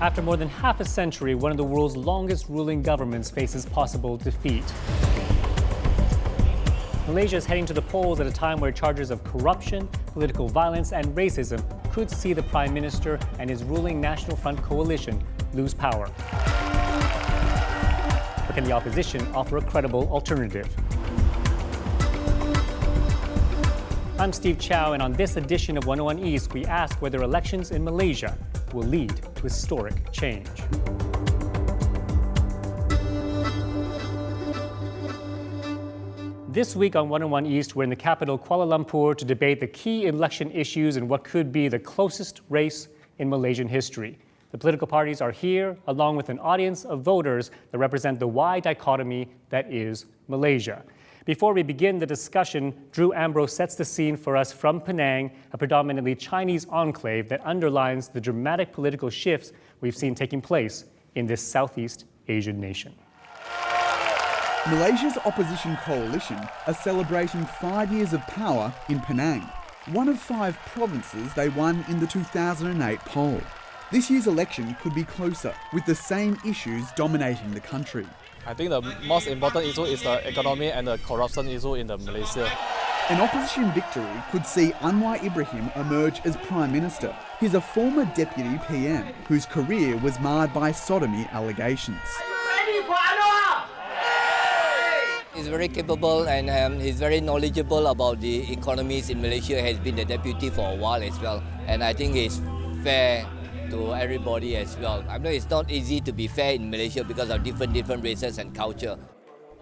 After more than half a century, one of the world's longest ruling governments faces possible defeat. Malaysia is heading to the polls at a time where charges of corruption, political violence, and racism could see the Prime Minister and his ruling National Front coalition lose power. But can the opposition offer a credible alternative? I'm Steve Chow, and on this edition of 101 East, we ask whether elections in Malaysia will lead to historic change. This week on 101 East, we're in the capital, Kuala Lumpur, to debate the key election issues in what could be the closest race in Malaysian history. The political parties are here, along with an audience of voters that represent the wide dichotomy that is Malaysia. Before we begin the discussion, Drew Ambrose sets the scene for us from Penang, a predominantly Chinese enclave that underlines the dramatic political shifts we've seen taking place in this Southeast Asian nation. Malaysia's opposition coalition are celebrating 5 years of power in Penang, one of 5 provinces they won in the 2008 poll. This year's election could be closer, with the same issues dominating the country. I think the most important issue is the economy and the corruption issue in Malaysia. An opposition victory could see Anwar Ibrahim emerge as Prime Minister. He's a former Deputy PM whose career was marred by sodomy allegations. He's very capable and he's very knowledgeable about the economies in Malaysia. Has been the deputy for a while as well, and I think he's fair to everybody as well. I know it's not easy to be fair in Malaysia because of different races and culture.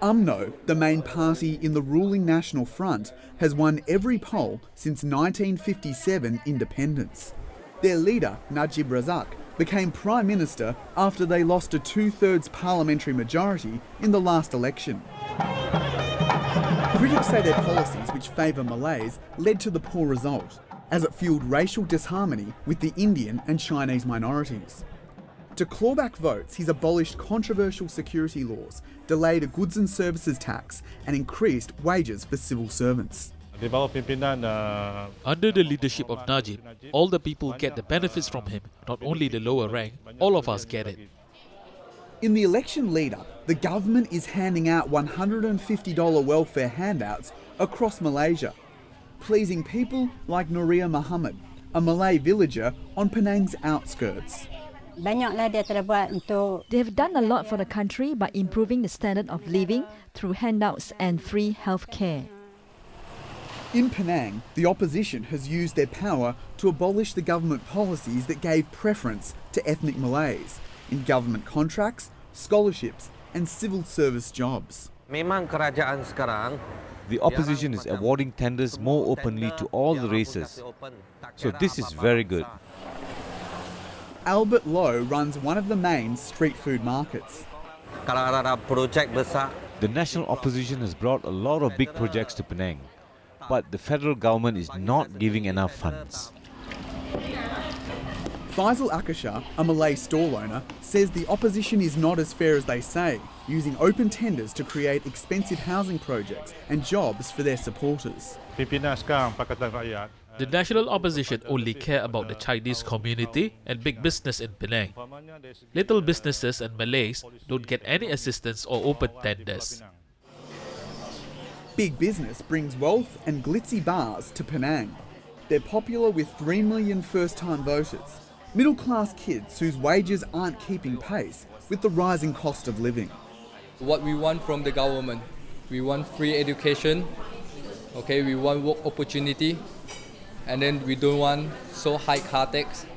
UMNO, the main party in the ruling National Front, has won every poll since 1957 independence. Their leader, Najib Razak, became Prime Minister after they lost a 2/3 parliamentary majority in the last election. Critics say their policies, which favour Malays, led to the poor result, as it fueled racial disharmony with the Indian and Chinese minorities. To claw back votes, he's abolished controversial security laws, delayed a goods and services tax, and increased wages for civil servants. Under the leadership of Najib, all the people get the benefits from him, not only the lower rank, all of us get it. In the election lead-up, the government is handing out $150 welfare handouts across Malaysia, pleasing people like Nuria Mohammed, a Malay villager on Penang's outskirts. They have done a lot for the country by improving the standard of living through handouts and free health care. In Penang, the opposition has used their power to abolish the government policies that gave preference to ethnic Malays in government contracts, scholarships and civil service jobs. The opposition is awarding tenders more openly to all the races. So this is very good. Albert Low runs one of the main street food markets. The national opposition has brought a lot of big projects to Penang, but the federal government is not giving enough funds. FAZIL AKASHAH, a Malay stall owner, says the opposition is not as fair as they say, using open tenders to create expensive housing projects and jobs for their supporters. The national opposition only care about the Chinese community and big business in Penang. Little businesses and Malays don't get any assistance or open tenders. Big business brings wealth and glitzy bars to Penang. They're popular with 3 million first-time voters, middle-class kids whose wages aren't keeping pace with the rising cost of living. What we want from the government, we want free education, okay, we want work opportunity, and then we don't want so high car tax.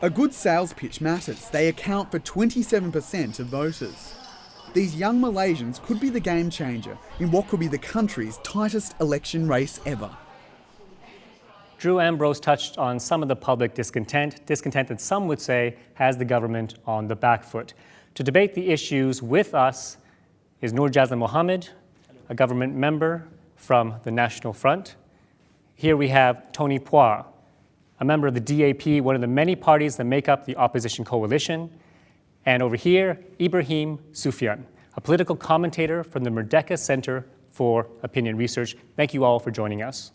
A good sales pitch matters. They account for 27% of voters. These young Malaysians could be the game changer in what could be the country's tightest election race ever. Drew Ambrose touched on some of the public discontent that some would say has the government on the back foot. To debate the issues with us is JAZLAN MOHAMED, a government member from the National Front. Here we have Tony Phua, a member of the DAP, one of the many parties that make up the opposition coalition. And over here, IBRAHIM SUFFIAN, a political commentator from the MERDEKA Center for Opinion Research. Thank you all for joining us.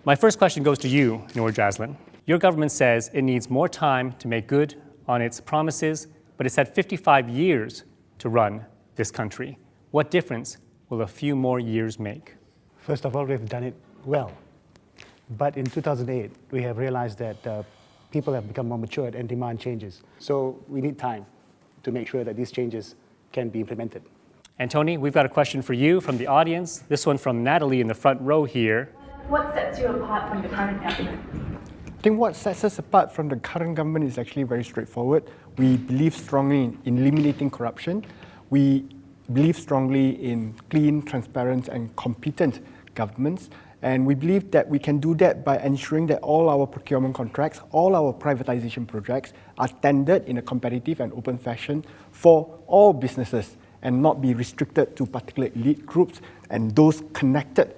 My first question goes to you, Noor JAZLAN. Your government says it needs more time to make good on its promises, but it's had 55 years to run this country. What difference will a few more years make? First of all, we've done it well. But in 2008, we have realized that people have become more matured and demand changes. So we need time to make sure that these changes can be implemented. And Tony, we've got a question for you from the audience. This one from Natalie in the front row here. What sets you apart from the current government? I think what sets us apart from the current government is actually very straightforward. We believe strongly in eliminating corruption. We believe strongly in clean, transparent, and competent governments. And we believe that we can do that by ensuring that all our procurement contracts, all our privatization projects are tendered in a competitive and open fashion for all businesses and not be restricted to particular elite groups and those connected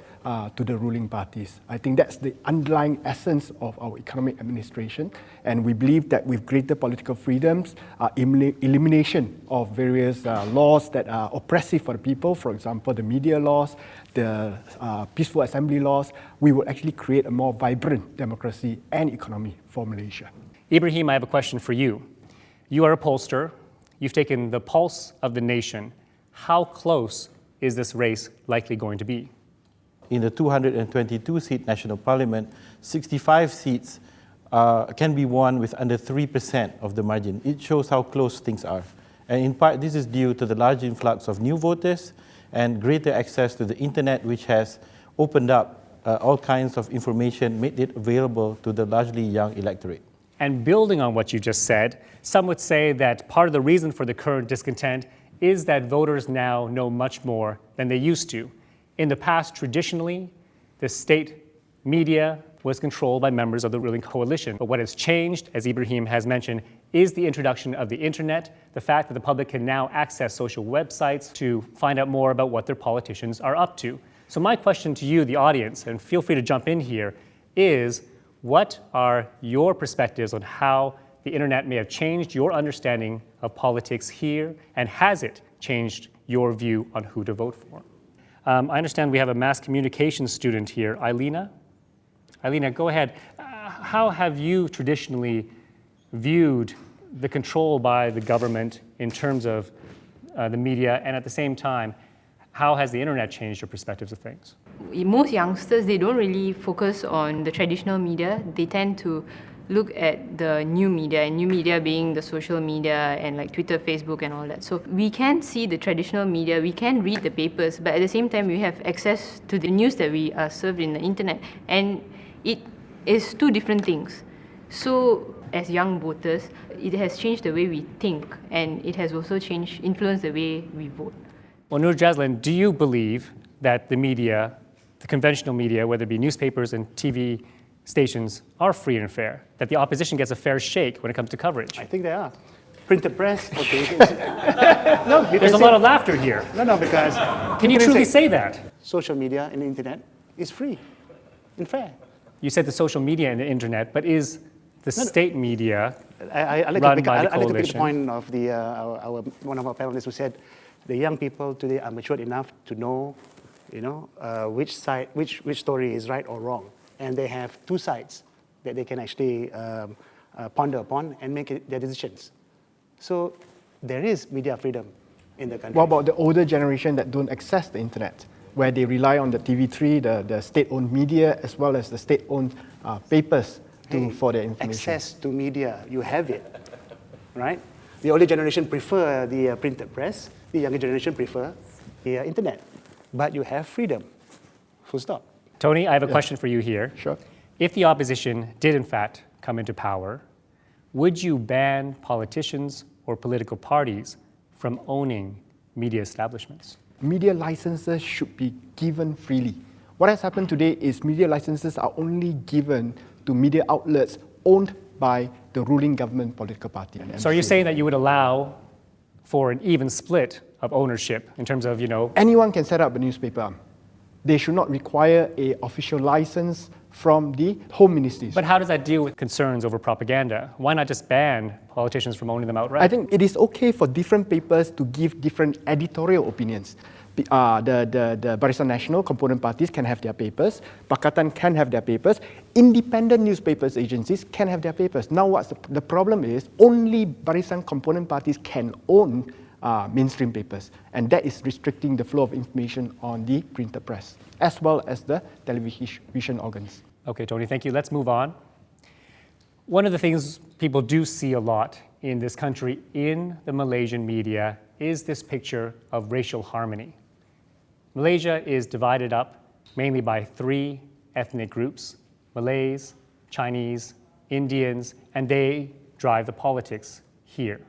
to the ruling parties. I think that's the underlying essence of our economic administration, and we believe that with greater political freedoms, elimination of various laws that are oppressive for the people, for example, the media laws, the peaceful assembly laws, we will actually create a more vibrant democracy and economy for Malaysia. Ibrahim, I have a question for you. You are a pollster. You've taken the pulse of the nation. How close is this race likely going to be? In the 222-seat National Parliament, 65 seats can be won with under 3% of the margin. It shows how close things are. And in part, this is due to the large influx of new voters and greater access to the internet, which has opened up all kinds of information, made it available to the largely young electorate. And building on what you just said, some would say that part of the reason for the current discontent is that voters now know much more than they used to. In the past, traditionally, the state media was controlled by members of the ruling coalition. But what has changed, as Ibrahim has mentioned, is the introduction of the internet, the fact that the public can now access social websites to find out more about what their politicians are up to. So my question to you, the audience, and feel free to jump in here, is what are your perspectives on how the internet may have changed your understanding of politics here, and has it changed your view on who to vote for? I understand we have a mass communications student here, AILEENA. AILEENA, go ahead. How have you traditionally viewed the control by the government in terms of the media, and at the same time, how has the internet changed your perspectives of things? Most youngsters, they don't really focus on the traditional media. They tend to look at the new media, and new media being the social media and like Twitter, Facebook and all that. So we can see the traditional media, we can read the papers, but at the same time we have access to the news that we are served in the internet, and it is two different things. So as young voters, it has changed the way we think, and it has also influenced the way we vote. Well, Noor JAZLAN, do you believe that the media, the conventional media, whether it be newspapers and TV stations, are free and fair, that the opposition gets a fair shake when it comes to coverage? I think they are. Printed press, okay. No, there's a lot of laughter here. No, because... Can you truly say that? Social media and the internet is free and fair. You said the social media and the internet, but is the state media I'd like run to by the pick a coalition? point of one of our panelists who said the young people today are matured enough to know, which story is right or wrong. And they have two sides that they can actually ponder upon and make their decisions. So there is media freedom in the country. What about the older generation that don't access the internet, where they rely on the TV3, the state-owned media, as well as the state-owned papers for their information? Access to media, you have it, right? The older generation prefer the printed press. The younger generation prefer the internet. But you have freedom, full stop. Tony, I have a question for you here. Sure. If the opposition did in fact come into power, would you ban politicians or political parties from owning media establishments? Media licenses should be given freely. What has happened today is media licenses are only given to media outlets owned by the ruling government political party. So are you saying that you would allow for an even split of ownership in terms of, Anyone can set up a newspaper. They should not require an official license from the Home Ministry. But how does that deal with concerns over propaganda? Why not just ban politicians from owning them outright? I think it is okay for different papers to give different editorial opinions. the Barisan Nasional component parties can have their papers, Pakatan can have their papers, independent newspapers agencies can have their papers. Now what's the problem is only Barisan component parties can own mainstream papers, and that is restricting the flow of information on the printed press, as well as the television organs. Okay, Tony, thank you. Let's move on. One of the things people do see a lot in this country, in the Malaysian media, is this picture of racial harmony. Malaysia is divided up mainly by 3 ethnic groups: Malays, Chinese, Indians, and they drive the politics here.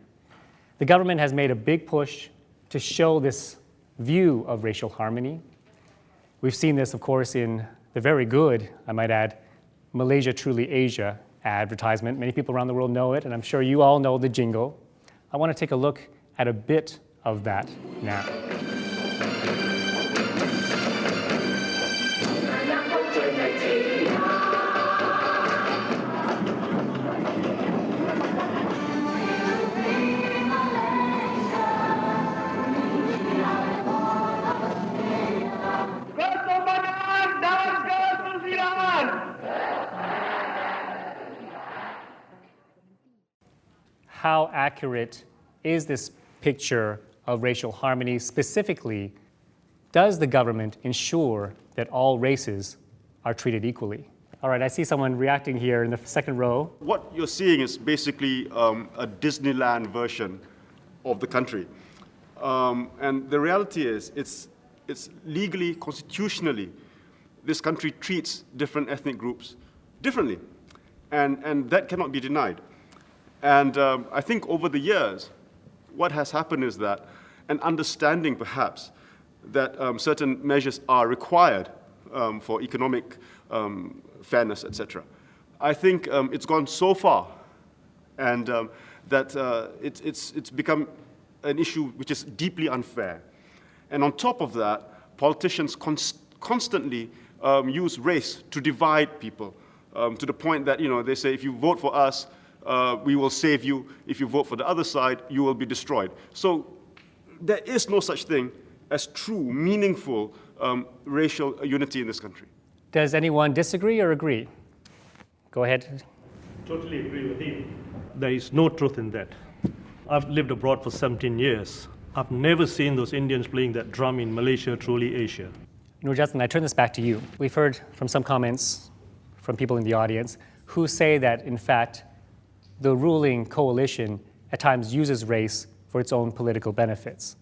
The government has made a big push to show this view of racial harmony. We've seen this, of course, in the very good, I might add, Malaysia Truly Asia advertisement. Many people around the world know it, and I'm sure you all know the jingle. I want to take a look at a bit of that now. How accurate is this picture of racial harmony? Specifically, does the government ensure that all races are treated equally? All right, I see someone reacting here in the second row. What you're seeing is basically a Disneyland version of the country. And the reality is, it's legally, constitutionally, this country treats different ethnic groups differently. And that cannot be denied. And I think over the years, what has happened is that an understanding, perhaps, that certain measures are required for economic fairness, etc. I think it's gone so far, and that it's become an issue which is deeply unfair. And on top of that, politicians constantly use race to divide people, to the point that, you know, they say, if you vote for us, we will save you. If you vote for the other side, you will be destroyed. So there is no such thing as true, meaningful racial unity in this country. Does anyone disagree or agree? Go ahead. Totally agree with you. There is no truth in that. I've lived abroad for 17 years. I've never seen those Indians playing that drum in Malaysia, Truly Asia. JAZLAN, I turn this back to you. We've heard from some comments from people in the audience who say that, in fact, the ruling coalition at times uses race for its own political benefits.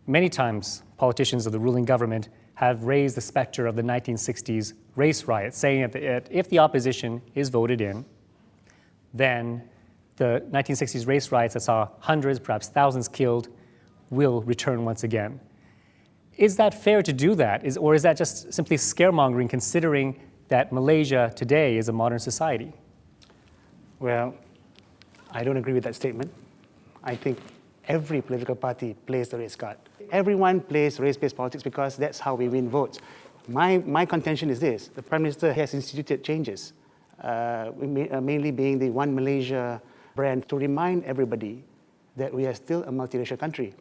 Many times, politicians of the ruling government have raised the specter of the 1960s race riots, saying that if the opposition is voted in, then the 1960s race riots that saw hundreds, perhaps thousands killed, will return once again. Is that fair to do that, or is that just simply scaremongering, considering that Malaysia today is a modern society? Well, I don't agree with that statement. I think every political party plays the race card. Everyone plays race-based politics because that's how we win votes. My contention is this: the Prime Minister has instituted changes, mainly being the One Malaysia brand, to remind everybody that we are still a multiracial country.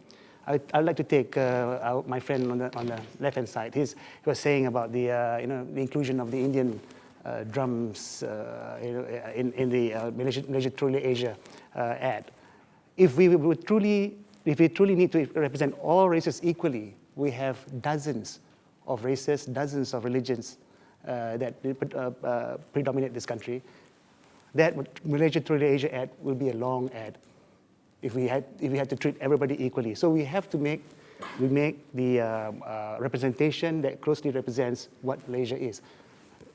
I'd like to take my friend on the left-hand side. He was saying about the the inclusion of the Indian drums in the Malaysia Truly Asia ad. If we truly need to represent all races equally, we have dozens of races, dozens of religions that predominate this country. That Malaysia Truly Asia ad will be a long ad if we had to treat everybody equally. So we have to make the representation that closely represents what Malaysia is,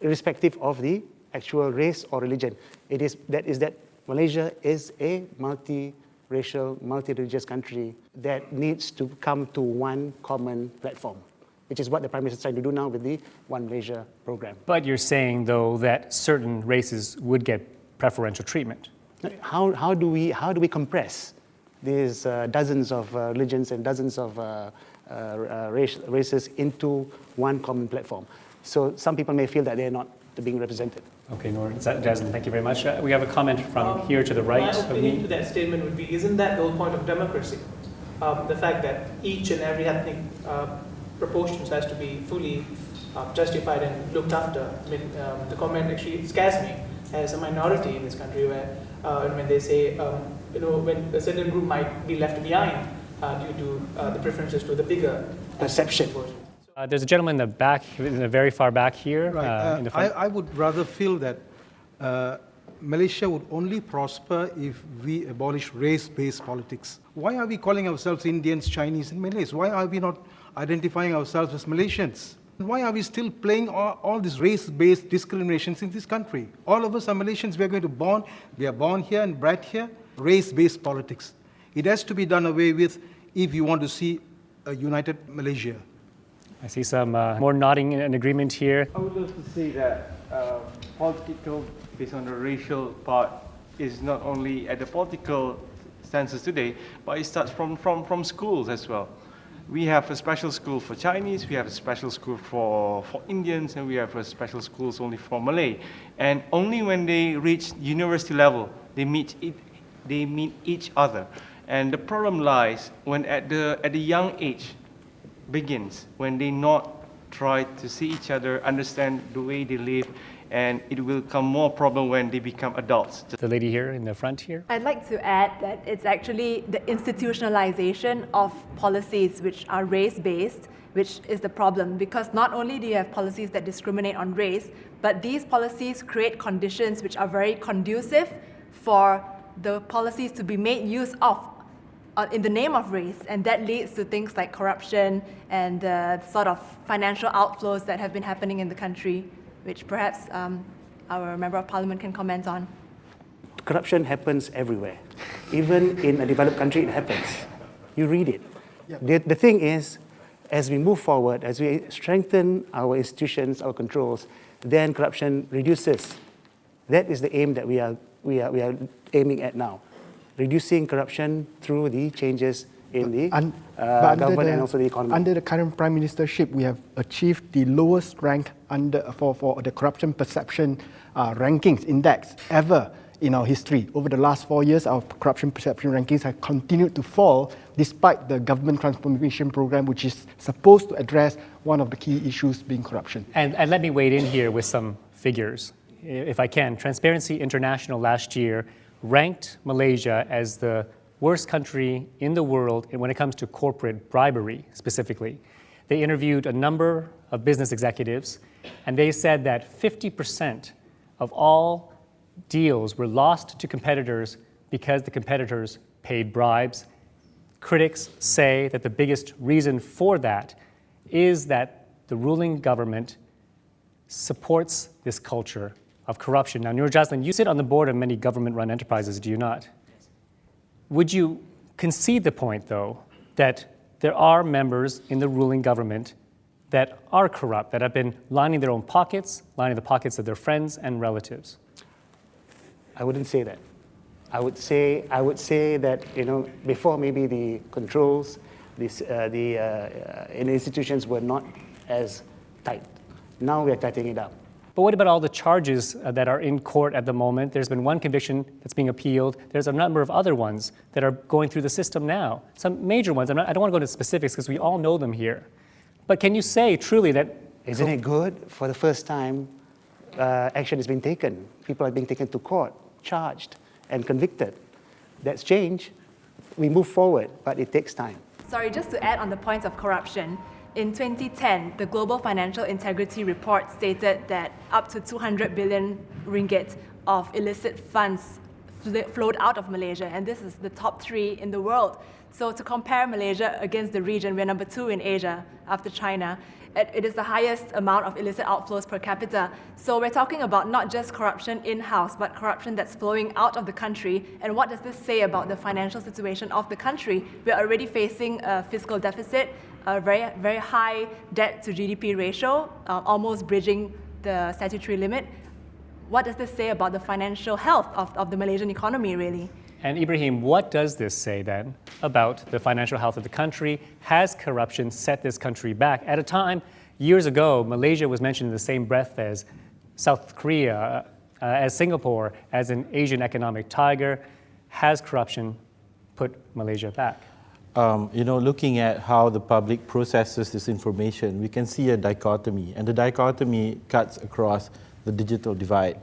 irrespective of the actual race or religion. That Malaysia is a multi-racial, multi-religious country that needs to come to one common platform, which is what the Prime Minister is trying to do now with the One Malaysia program. But you're saying, though, that certain races would get preferential treatment. How do we compress these dozens of religions and dozens of races into one common platform? So some people may feel that they're not being represented. Okay, JAZLAN, thank you very much. We have a comment from here to the right. My opinion to that statement would be, isn't that the whole point of democracy? the fact that each and every ethnic proportions has to be fully justified and looked after. I mean, the comment actually scares me as a minority in this country, where when they say, when a certain group might be left behind due to the preferences to the bigger perception. There's a gentleman in the back, in the very far back here. Right. In the front. I would rather feel that Malaysia would only prosper if we abolish race-based politics. Why are we calling ourselves Indians, Chinese, and Malays? Why are we not identifying ourselves as Malaysians? Why are we still playing all these race-based discriminations in this country? All of us are Malaysians. We are born here and bred here. Race-based politics. It has to be done away with if you want to see a united Malaysia. I see some more nodding in agreement here. I would love to say that political, based on the racial part, is not only at the political stances today, but it starts from schools as well. We have a special school for Chinese, we have a special school for Indians, and we have a special schools only for Malay. And only when they reach university level, they meet each other. And the problem lies when at the young age begins, when they not try to see each other, understand the way they live, and it will become more problem when they become adults. The lady here in the front here. I'd like to add that it's actually the institutionalization of policies which are race-based, which is the problem, because not only do you have policies that discriminate on race, but these policies create conditions which are very conducive for the policies to be made use of in the name of race, and that leads to things like corruption and sort of financial outflows that have been happening in the country, which perhaps our Member of Parliament can comment on. Corruption happens everywhere. Even in a developed country, it happens. You read it. Yep. The thing is, as we move forward, as we strengthen our institutions, our controls, then corruption reduces. That is the aim that we are aiming at now. Reducing corruption through the changes in the government and also the economy. Under the current Prime Ministership, we have achieved the lowest rank for the corruption perception rankings index ever in our history. Over the last 4 years, our corruption perception rankings have continued to fall despite the government transformation program, which is supposed to address one of the key issues being corruption. And let me wade in here with some figures, if I can. Transparency International last year ranked Malaysia as the worst country in the world when it comes to corporate bribery, specifically. They interviewed a number of business executives, and they said that 50% of all deals were lost to competitors because the competitors paid bribes. Critics say that the biggest reason for that is that the ruling government supports this culture of corruption. Now, Nur JAZLAN, you sit on the board of many government-run enterprises, do you not? Would you concede the point, though, that there are members in the ruling government that are corrupt, that have been lining their own pockets, lining the pockets of their friends and relatives? I wouldn't say that. I would say that, before maybe the controls, the institutions were not as tight. Now we are tightening it up. But what about all the charges that are in court at the moment? There's been one conviction that's being appealed. There's a number of other ones that are going through the system now. Some major ones. I don't want to go into specifics because we all know them here. But can you say truly that... Isn't it good? For the first time, action is being taken. People are being taken to court, charged, and convicted. That's change. We move forward, but it takes time. Sorry, just to add on the points of corruption. In 2010, the Global Financial Integrity Report stated that up to 200 billion ringgit of illicit funds flowed out of Malaysia, and this is the top 3 in the world. So to compare Malaysia against the region, we're number 2 in Asia after China. It is the highest amount of illicit outflows per capita. So we're talking about not just corruption in-house, but corruption that's flowing out of the country. And what does this say about the financial situation of the country? We're already facing a fiscal deficit, a very, very high debt to GDP ratio, almost bridging the statutory limit. What does this say about the financial health of the Malaysian economy, really? And Ibrahim, what does this say then about the financial health of the country? Has corruption set this country back? At a time, years ago, Malaysia was mentioned in the same breath as South Korea, as Singapore, as an Asian economic tiger. Has corruption put Malaysia back? looking at how the public processes this information, we can see a dichotomy, and the dichotomy cuts across the digital divide.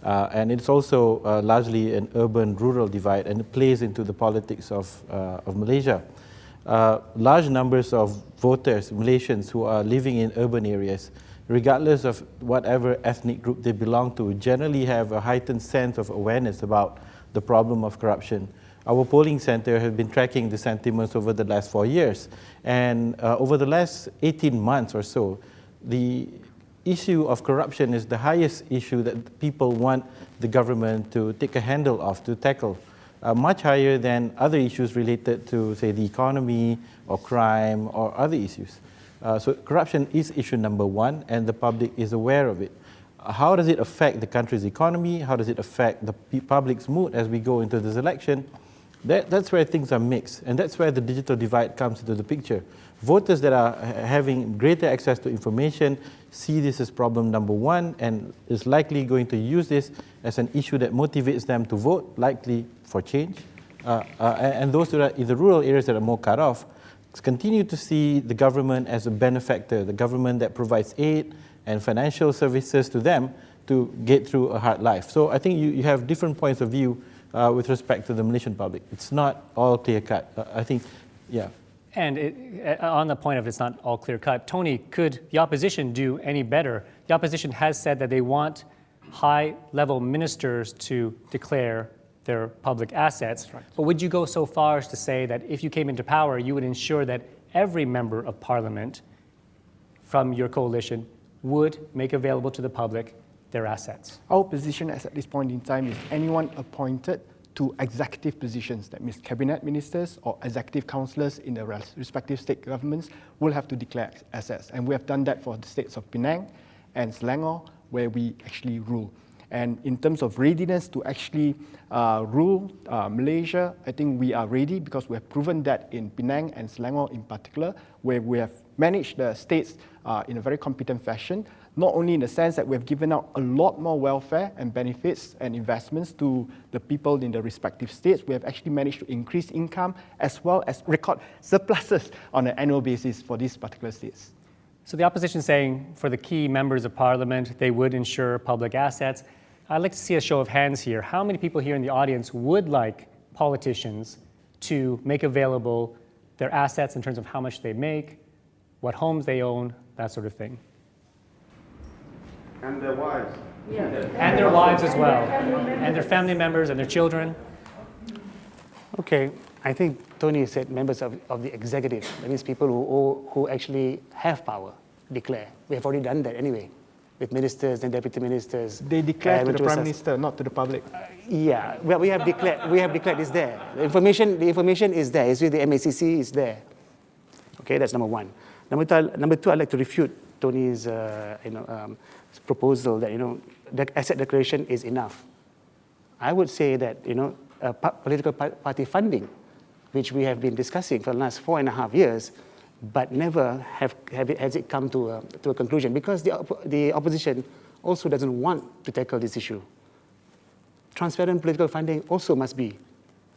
And it's also largely an urban-rural divide, and it plays into the politics of Malaysia. Large numbers of voters, Malaysians who are living in urban areas, regardless of whatever ethnic group they belong to, generally have a heightened sense of awareness about the problem of corruption. Our polling center has been tracking the sentiments over the last 4 years, and over the last 18 months or so, the issue of corruption is the highest issue that people want the government to take a handle of, to tackle, much higher than other issues related to, say, the economy or crime or other issues. So corruption is issue number one, and the public is aware of it. How does it affect the country's economy? How does it affect the public's mood as we go into this election? That's where things are mixed, and that's where the digital divide comes into the picture. Voters that are having greater access to information see this as problem number one, and is likely going to use this as an issue that motivates them to vote, likely for change. And those that are in the rural areas that are more cut off continue to see the government as a benefactor, the government that provides aid and financial services to them to get through a hard life. So I think you have different points of view with respect to the Malaysian public. It's not all clear-cut. I think, yeah. And on the point of it's not all clear-cut, Tony, could the opposition do any better? The opposition has said that they want high-level ministers to declare their public assets. Right. But would you go so far as to say that if you came into power, you would ensure that every member of parliament from your coalition would make available to the public their assets? Our position at this point in time is anyone appointed to executive positions, that means cabinet ministers or executive councillors in the respective state governments, will have to declare assets. And we have done that for the states of Penang and Selangor, where we actually rule. And in terms of readiness to actually rule Malaysia, I think we are ready because we have proven that in Penang and Selangor in particular, where we have managed the states in a very competent fashion, not only in the sense that we have given out a lot more welfare and benefits and investments to the people in the respective states, we have actually managed to increase income as well as record surpluses on an annual basis for these particular states. So the opposition is saying for the key members of parliament, they would ensure public assets. I'd like to see a show of hands here. How many people here in the audience would like politicians to make available their assets in terms of how much they make, what homes they own, that sort of thing? And their wives. Yeah. And their wives as well. And their family members and their children. Okay, I think Tony said members of the executive. That means people who actually have power declare. We have already done that anyway, with ministers and deputy ministers. They declare to the Prime Minister, not to the public. Yeah, well, we have declared it's there. The information is there. It's with the MACC, is there. Okay, that's number one. Number two, I'd like to refute Tony's proposal that the asset declaration is enough. I would say that political party funding, which we have been discussing for the last 4.5 years, but never has it come to a conclusion, because the opposition also doesn't want to tackle this issue. Transparent political funding also must be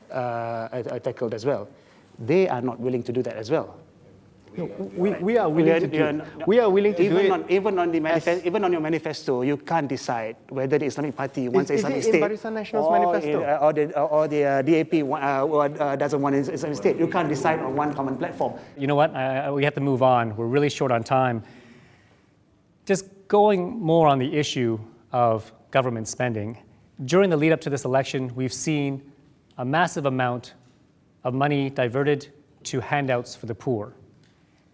tackled as well. They are not willing to do that as well. No, we are willing to do it. We are willing to do it. Even on your manifesto, you can't decide whether the Islamic Party wants an Islamic state, Barisan Nasional's manifesto, or the DAP doesn't want an Islamic state. You can't decide on one common platform. You know what? We have to move on. We're really short on time. Just going more on the issue of government spending. During the lead up to this election, we've seen a massive amount of money diverted to handouts for the poor.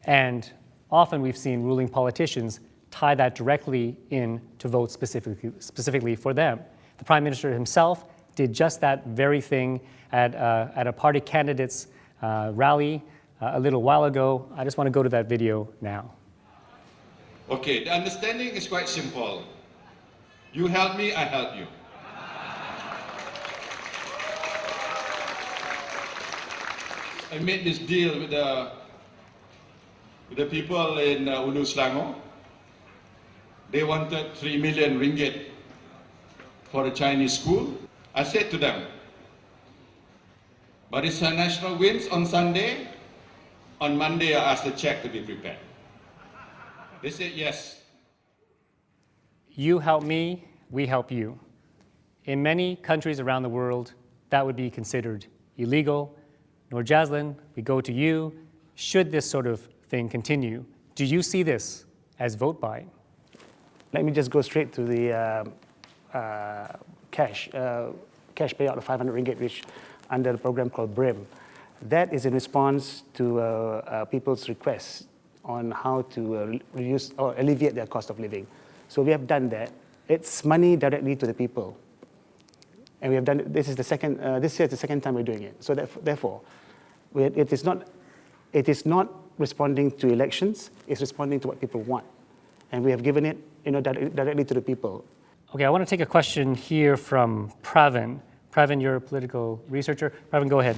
And often we've seen ruling politicians tie that directly in to vote specifically for them. The Prime Minister himself did just that very thing at a party candidate's rally a little while ago. I just want to go to that video now. Okay, the understanding is quite simple. You help me, I help you. I made this deal with the people in Ulu Selangor. They wanted 3 million ringgit for a Chinese school. I said to them, Barisan Nasional wins on Sunday, On Monday, I asked the check to be prepared. They said yes. You help me, we help you. In many countries around the world, that would be considered illegal. Nor JAZLAN, we go to you. Should this sort of thing continue, do you see this as vote buying? Let me just go straight to the cash payout of 500 ringgit, which under a program called BRAHIM. That is in response to people's requests on how to reduce or alleviate their cost of living. So we have done that. It's money directly to the people. And we have done it, this year is the second time we're doing it. So therefore, it is not responding to elections, it's responding to what people want. And we have given it directly to the people. Okay, I want to take a question here from PRAVIN. PRAVIN, you're a political researcher. PRAVIN, go ahead.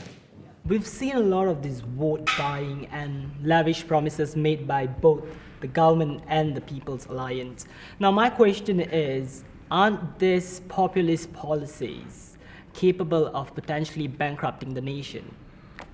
We've seen a lot of this vote buying and lavish promises made by both the government and the People's Alliance. Now, my question is, aren't these populist policies capable of potentially bankrupting the nation?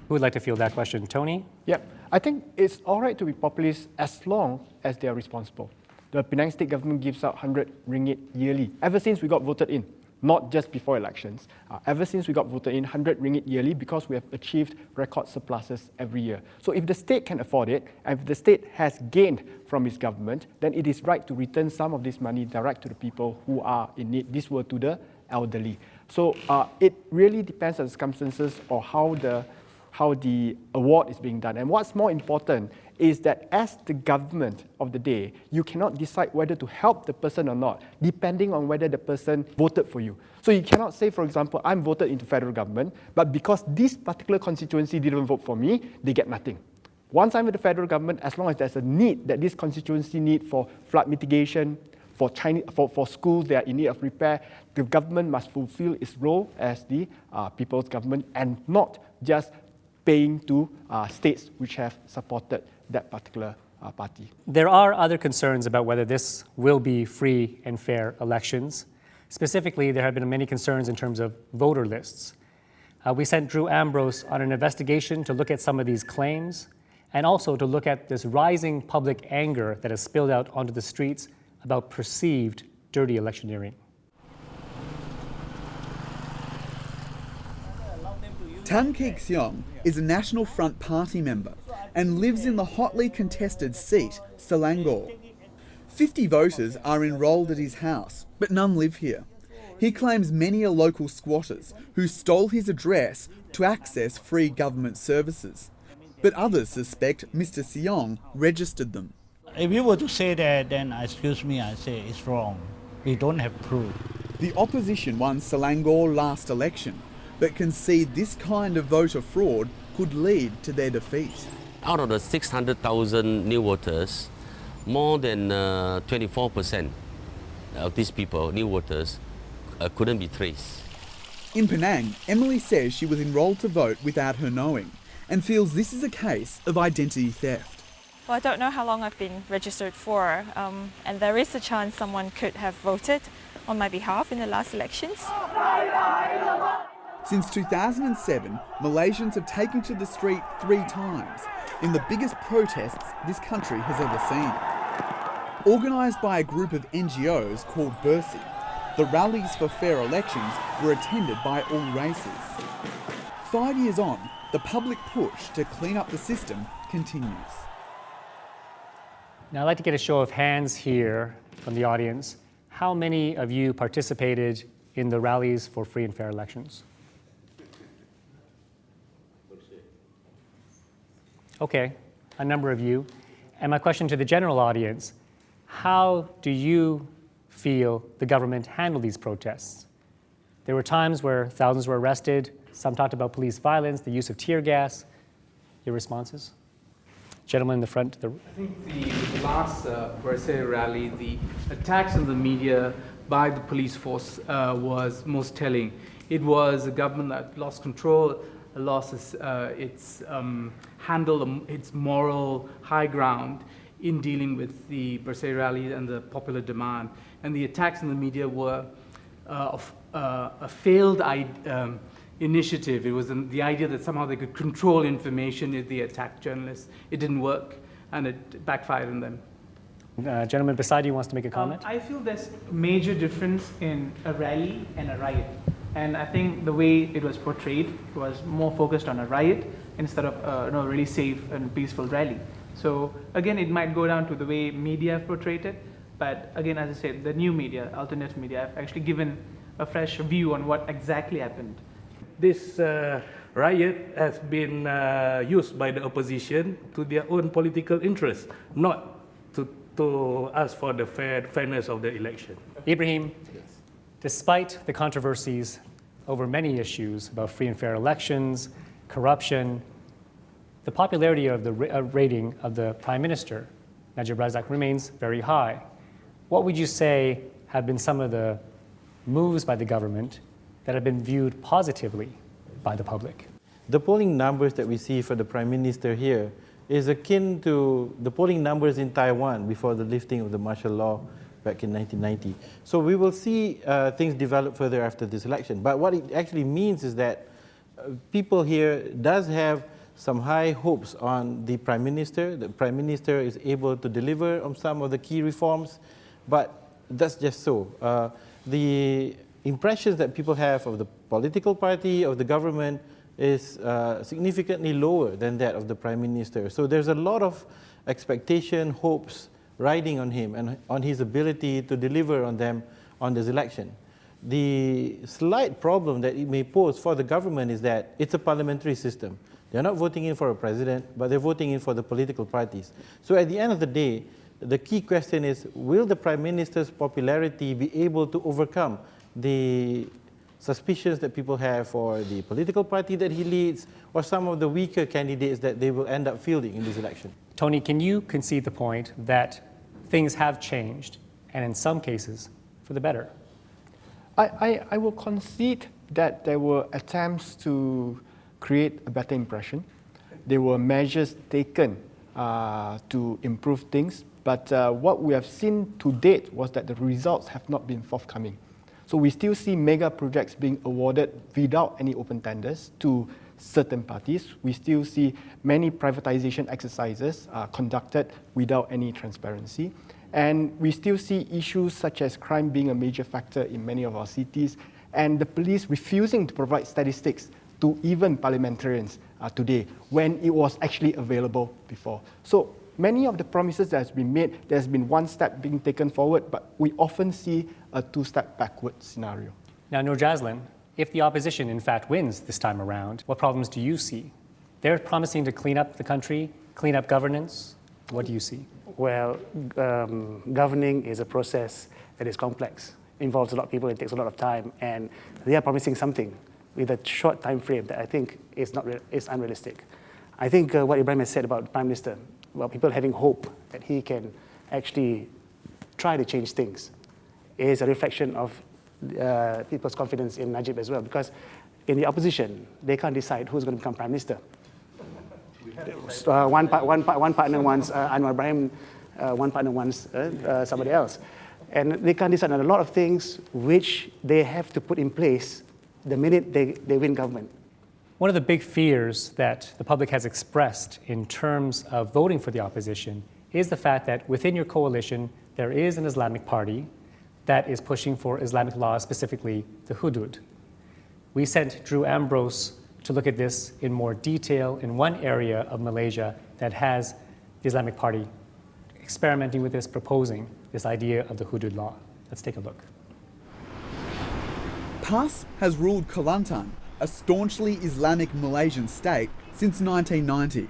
Who would like to field that question? Tony? Yep. I think it's all right to be populist as long as they are responsible. The Penang State government gives out 100 ringgit yearly, ever since we got voted in, not just before elections. Ever since we got voted in, 100 ringgit yearly, because we have achieved record surpluses every year. So if the state can afford it, and if the state has gained from its government, then it is right to return some of this money direct to the people who are in need. This were to the elderly. So it really depends on the circumstances or how the award is being done. And what's more important is that as the government of the day, you cannot decide whether to help the person or not, depending on whether the person voted for you. So you cannot say, for example, I'm voted into federal government, but because this particular constituency didn't vote for me, they get nothing. Once I'm with the federal government, as long as there's a need that this constituency need for flood mitigation, for schools that are in need of repair, the government must fulfill its role as the people's government and not just paying to states which have supported that particular party. There are other concerns about whether this will be free and fair elections. Specifically, there have been many concerns in terms of voter lists. We sent Drew Ambrose on an investigation to look at some of these claims and also to look at this rising public anger that has spilled out onto the streets about perceived dirty electioneering. Tan Kee Xiong is a National Front Party member and lives in the hotly contested seat, Selangor. 50 voters are enrolled at his house, but none live here. He claims many are local squatters who stole his address to access free government services. But others suspect Mr. Xiong registered them. If you were to say that, then excuse me, I say it's wrong. We don't have proof. The opposition won Selangor last election, but concede this kind of voter fraud could lead to their defeat. Out of the 600,000 new voters, more than 24% of these people, new voters, couldn't be traced. In Penang, Emily says she was enrolled to vote without her knowing and feels this is a case of identity theft. Well, I don't know how long I've been registered for, and there is a chance someone could have voted on my behalf in the last elections. Since 2007, Malaysians have taken to the street 3 times in the biggest protests this country has ever seen. Organised by a group of NGOs called Bersih, the rallies for fair elections were attended by all races. 5 years on, the public push to clean up the system continues. Now I'd like to get a show of hands here from the audience. How many of you participated in the rallies for free and fair elections? Okay, a number of you. And my question to the general audience, how do you feel the government handled these protests? There were times where thousands were arrested. Some talked about police violence, the use of tear gas. Your responses? Gentleman in the front. I think the last Bersih rally, the attacks on the media by the police force was most telling. It was a government that lost control, lost its handle, its moral high ground in dealing with the Bersih rally and the popular demand. And the attacks on the media were a failed initiative. It was the idea that somehow they could control information if they attacked journalists. It didn't work, and it backfired on them. Gentleman beside you wants to make a comment. I feel there's a major difference in a rally and a riot. And I think the way it was portrayed was more focused on a riot instead of a really safe and peaceful rally. So again, it might go down to the way media have portrayed it. But again, as I said, the new media, alternative media, have actually given a fresh view on what exactly happened. This riot has been used by the opposition to their own political interests, not to ask for the fairness of the election. Ibrahim, despite the controversies over many issues about free and fair elections, corruption, the popularity of the rating of the Prime Minister, Najib Razak, remains very high. What would you say have been some of the moves by the government that have been viewed positively by the public? The polling numbers that we see for the Prime Minister here is akin to the polling numbers in Taiwan before the lifting of the martial law back in 1990. So we will see things develop further after this election. But what it actually means is that people here does have some high hopes on the Prime Minister. The Prime Minister is able to deliver on some of the key reforms, but that's just so. The impressions that people have of the political party, of the government, is significantly lower than that of the Prime Minister. So there's a lot of expectation, hopes riding on him and on his ability to deliver on them on this election. The slight problem that it may pose for the government is that it's a parliamentary system. They're not voting in for a president, but they're voting in for the political parties. So at the end of the day, the key question is, will the Prime Minister's popularity be able to overcome the suspicions that people have for the political party that he leads, or some of the weaker candidates that they will end up fielding in this election? Tony, can you concede the point that things have changed, and in some cases, for the better? I will concede that there were attempts to create a better impression. There were measures taken to improve things, but what we have seen to date was that the results have not been forthcoming. So we still see mega projects being awarded without any open tenders to certain parties. We still see many privatization exercises conducted without any transparency. And we still see issues such as crime being a major factor in many of our cities, and the police refusing to provide statistics to even parliamentarians today when it was actually available before. So many of the promises that has been made, there's been one step being taken forward, but we often see a two-step backward scenario. Now, Nur JAZLAN, if the opposition in fact wins this time around, what problems do you see? They're promising to clean up the country, clean up governance. What do you see? Well, governing is a process that is complex, involves a lot of people, it takes a lot of time, and they are promising something with a short time frame that I think is unrealistic. I think what Ibrahim has said about the Prime Minister, about people having hope that he can actually try to change things, is a reflection of people's confidence in Najib as well, because in the opposition, they can't decide who's going to become Prime Minister. One partner wants Anwar Ibrahim, one partner wants somebody else. And they can't decide on a lot of things which they have to put in place the minute they win government. One of the big fears that the public has expressed in terms of voting for the opposition is the fact that within your coalition, there is an Islamic party that is pushing for Islamic law, specifically the hudud. We sent Drew Ambrose to look at this in more detail in one area of Malaysia that has the Islamic Party experimenting with this, proposing this idea of the hudud law. Let's take a look. PAS has ruled Kelantan, a staunchly Islamic Malaysian state, since 1990.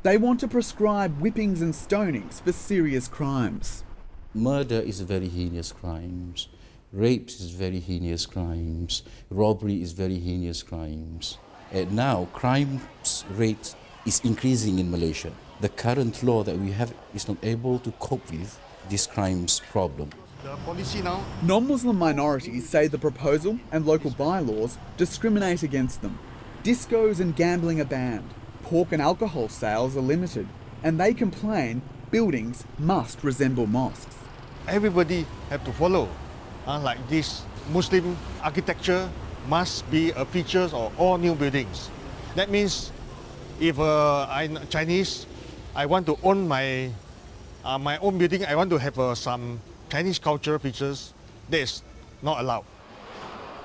They want to prescribe whippings and stonings for serious crimes. Murder is very heinous crimes. Rapes is very heinous crimes. Robbery is very heinous crimes. And now, crime rate is increasing in Malaysia. The current law that we have is not able to cope with this crimes problem. The policy now? Non-Muslim minorities say the proposal and local bylaws discriminate against them. Discos and gambling are banned. Pork and alcohol sales are limited. And they complain buildings must resemble mosques. Everybody have to follow, like this Muslim architecture, must be a feature of all new buildings. That means if I'm Chinese, I want to own my own building, I want to have some Chinese cultural features, that is not allowed.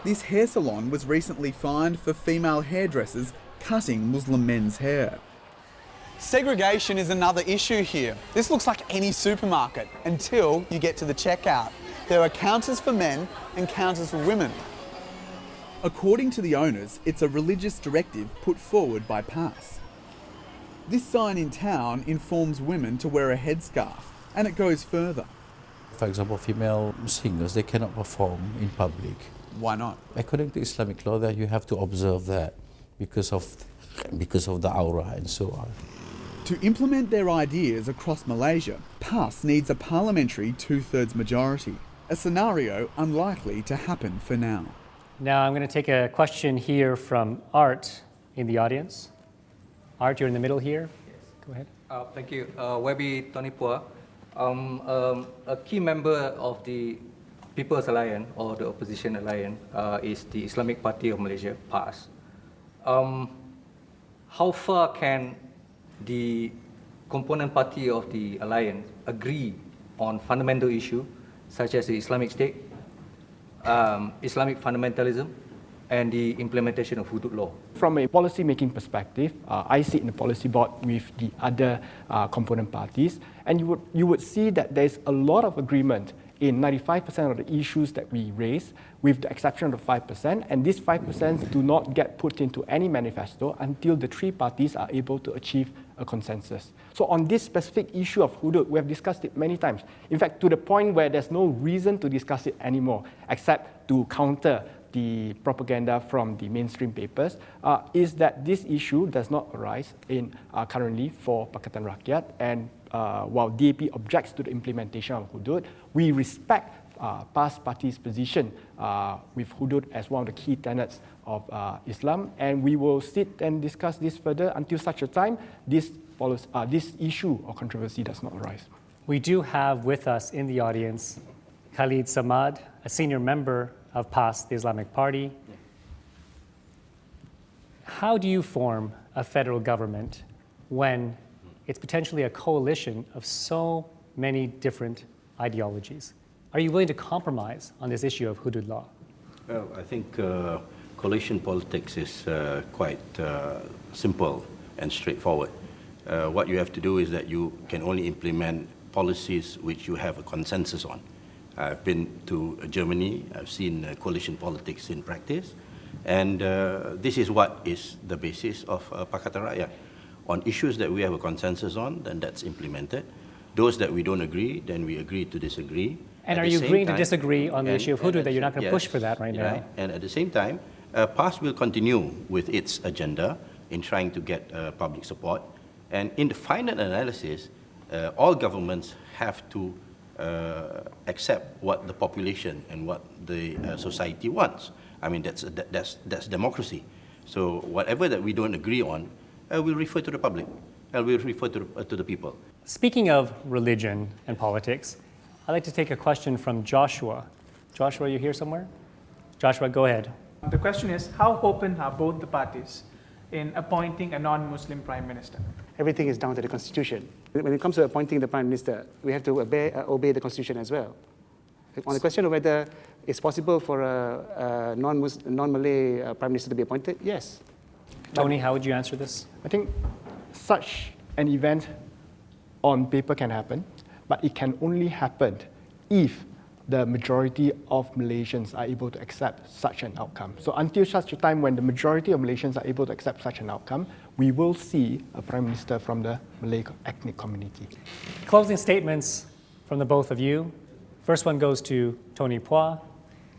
This hair salon was recently fined for female hairdressers cutting Muslim men's hair. Segregation is another issue here. This looks like any supermarket until you get to the checkout. There are counters for men and counters for women. According to the owners, it's a religious directive put forward by PAS. This sign in town informs women to wear a headscarf, and it goes further. For example, female singers, they cannot perform in public. Why not? According to Islamic law, that you have to observe that because of the aura and so on. To implement their ideas across Malaysia, PAS needs a parliamentary 2/3 majority, a scenario unlikely to happen for now. Now I'm going to take a question here from Art in the audience. Art, you're in the middle here. Yes. Go ahead. Thank you. Webi Tony Pua. A key member of the People's Alliance or the Opposition Alliance is the Islamic Party of Malaysia, PAS. How far can the component party of the alliance agree on fundamental issues such as the Islamic State, Islamic fundamentalism, and the implementation of hudud law? From a policy-making perspective, I sit in the policy board with the other component parties, and you would see that there's a lot of agreement in 95% of the issues that we raise, with the exception of the 5%, and these 5% do not get put into any manifesto until the three parties are able to achieve a consensus. So on this specific issue of hudud, we have discussed it many times. In fact, to the point where there's no reason to discuss it anymore, except to counter the propaganda from the mainstream papers, is that this issue does not arise in currently for Pakatan Rakyat, and while DAP objects to the implementation of hudud, we respect PAS Party's position with hudud as one of the key tenets of Islam, and we will sit and discuss this further until such a time this issue or controversy does not arise. We do have with us in the audience Khalid Samad, a senior member of PAS, the Islamic Party. How do you form a federal government when it's potentially a coalition of so many different ideologies? Are you willing to compromise on this issue of hudud law? Well, I think coalition politics is quite simple and straightforward. What you have to do is that you can only implement policies which you have a consensus on. I've been to Germany, I've seen coalition politics in practice, and this is what is the basis of Pakatan Rakyat. On issues that we have a consensus on, then that's implemented. Those that we don't agree, then we agree to disagree. And are you agreeing to disagree on the issue of hudud, that you're not going to push for that right now? Right. And at the same time, PAS will continue with its agenda in trying to get public support. And in the final analysis, all governments have to accept what the population and what the society wants. I mean, that's democracy. So whatever that we don't agree on, we'll refer to the public, and we'll refer to the people. Speaking of religion and politics, I'd like to take a question from Joshua. Joshua, are you here somewhere? Joshua, go ahead. The question is, how open are both the parties in appointing a non-Muslim prime minister? Everything is down to the constitution. When it comes to appointing the prime minister, we have to obey the constitution as well. On the question of whether it's possible for a non-Malay prime minister to be appointed, yes. Tony, how would you answer this? I think such an event on paper can happen, but it can only happen if the majority of Malaysians are able to accept such an outcome. So until such a time when the majority of Malaysians are able to accept such an outcome, we will see a prime minister from the Malay ethnic community. Closing statements from the both of you. First one goes to Tony Pua.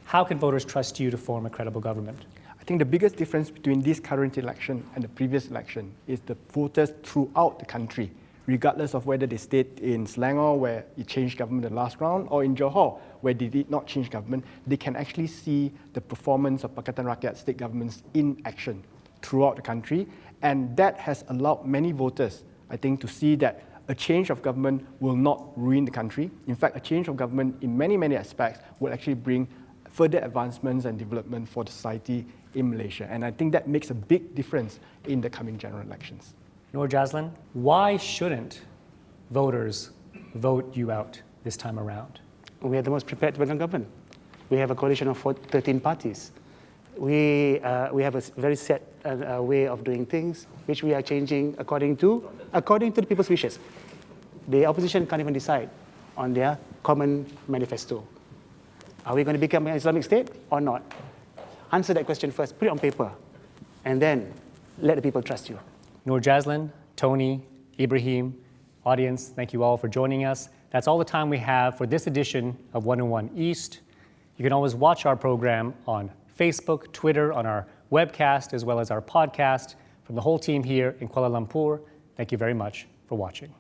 How can voters trust you to form a credible government? I think the biggest difference between this current election and the previous election is the voters throughout the country, regardless of whether they stayed in Selangor, where it changed government the last round, or in Johor, where they did not change government, they can actually see the performance of Pakatan Rakyat state governments in action throughout the country. And that has allowed many voters, I think, to see that a change of government will not ruin the country. In fact, a change of government in many, many aspects will actually bring further advancements and development for the society in Malaysia. And I think that makes a big difference in the coming general elections. Nur JAZLAN, why shouldn't voters vote you out this time around? We are the most prepared to become government. We have a coalition of 13 parties. We have a very set way of doing things, which we are changing according to the people's wishes. The opposition can't even decide on their common manifesto. Are we going to become an Islamic state or not? Answer that question first, put it on paper, and then let the people trust you. Nur JAZLAN, Tony, Ibrahim, audience, thank you all for joining us. That's all the time we have for this edition of 101 East. You can always watch our program on Facebook, Twitter, on our webcast, as well as our podcast. From the whole team here in Kuala Lumpur, thank you very much for watching.